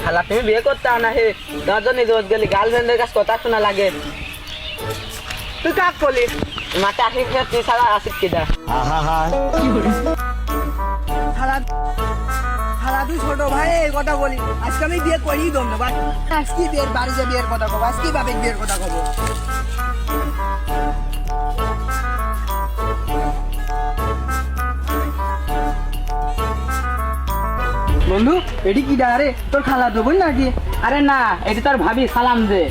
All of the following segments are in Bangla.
খালা তুমি বিয়ে করতে না হে তোমার জন্য রোজ গেলি গার্লফ্রেন্ডের কাছে কথা শোনা লাগে তুই কাক বলি মাঠে আসিস তুই ছাড়া আসিস কিনা খালা তুই ছোট ভাই এই কথা বলি আজকে আমি বিয়ে করিই দম না ভাই আজকে বিয়ের বাড়িতে বিয়ের কথা কব আজকে বাপের বিয়ের কথা কব বন্ধু এটি কি দা রে তোর খালা তো বল নাকি আরে না এটি তোর ভাবি সালাম দে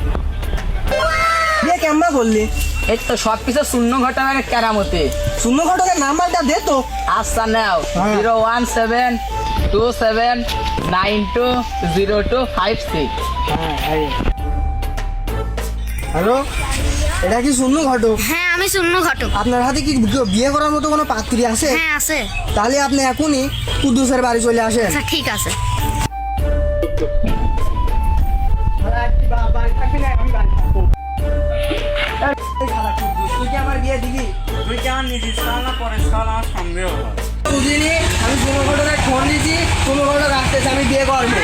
বিয়ে কেমন করলি এই তো সবকিছু শূন্য ঘটনার কেরামতে শূন্য ঘটকের নাম্বারটা দে তো আচ্ছা নাও 01727920256 হ্যালো এটা কি শূন্য ঘটক হ্যাঁ আমি শূন্য ঘটক। আপনার হাতে কি বিয়ে করার মতো কোনো পাত্রী আছে হ্যাঁ আছে। তাহলে আপনি এখনই কুদ্দুসের বাড়ি চলে আসেন আচ্ছা ঠিক আছে। তুই কি আমার বিয়ে দিবি তুই কেমন নিছিস না পরে আমার সন্দেহ হয় বুঝিনি আমি কোনো ঘটনায় ফোন দিয়েছি কোনো ঘটনা আসতেছে আমি বিয়ে করবো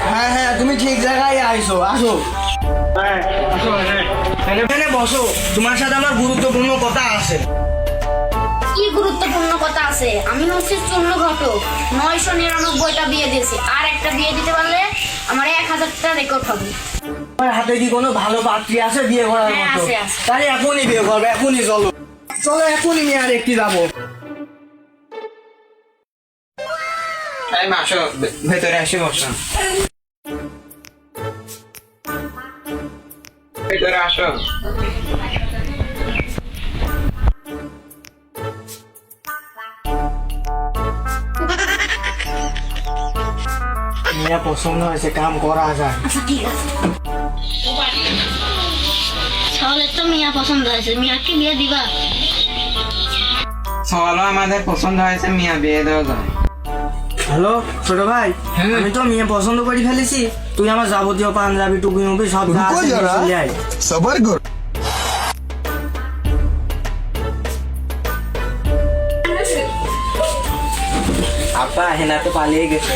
হ্যাঁ হ্যাঁ তুমি ঠিক জায়গায় আইসো আসো এখানে বসো তোমার সাথে আমার গুরুত্বপূর্ণ কথা আছে কি গুরুত্বপূর্ণ কথা আছে? আমি হচ্ছে শূন্য ঘটক, 999টা বিয়ে দিয়েছি, আর একটা বিয়ে দিতে পারলে আমার 1000টা রেকর্ড হবে। আমার হাতে কি কোনো ভালো পাত্রী আছে বিয়ে করার হ্যাঁ, মতো আছে, আছে। তাহলে এখনই বিয়ে করবে এখনই চলো চলো এখনই নিয়ে আর একটি যাবো আসো ভেতরে আসি বসো ভেতরে আসো মেয়ে পছন্দ হয়েছে কাম করা যায় আচ্ছা ঠিক আছে। তাহলে তো মিয়া পছন্দ হয়েছে, মিয়াকে বিয়ে দিবা? চলো আমাদের পছন্দ হয়েছে মিয়া বিয়ে দেওয়া যায় হ্যালো ছোট ভাই আমি তো মেয়ে পছন্দ করে ফেলেছি তুই আমার যাবতীয় পাঞ্জাবি টুপি মুপি সব যা আছে নিয়ে চলে আয়। सबर करो আপা হেনা তো পালিয়ে গেছে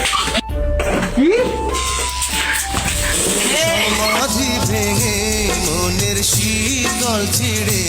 মাঝি ভেঙে মনের শীতল ছিড়ে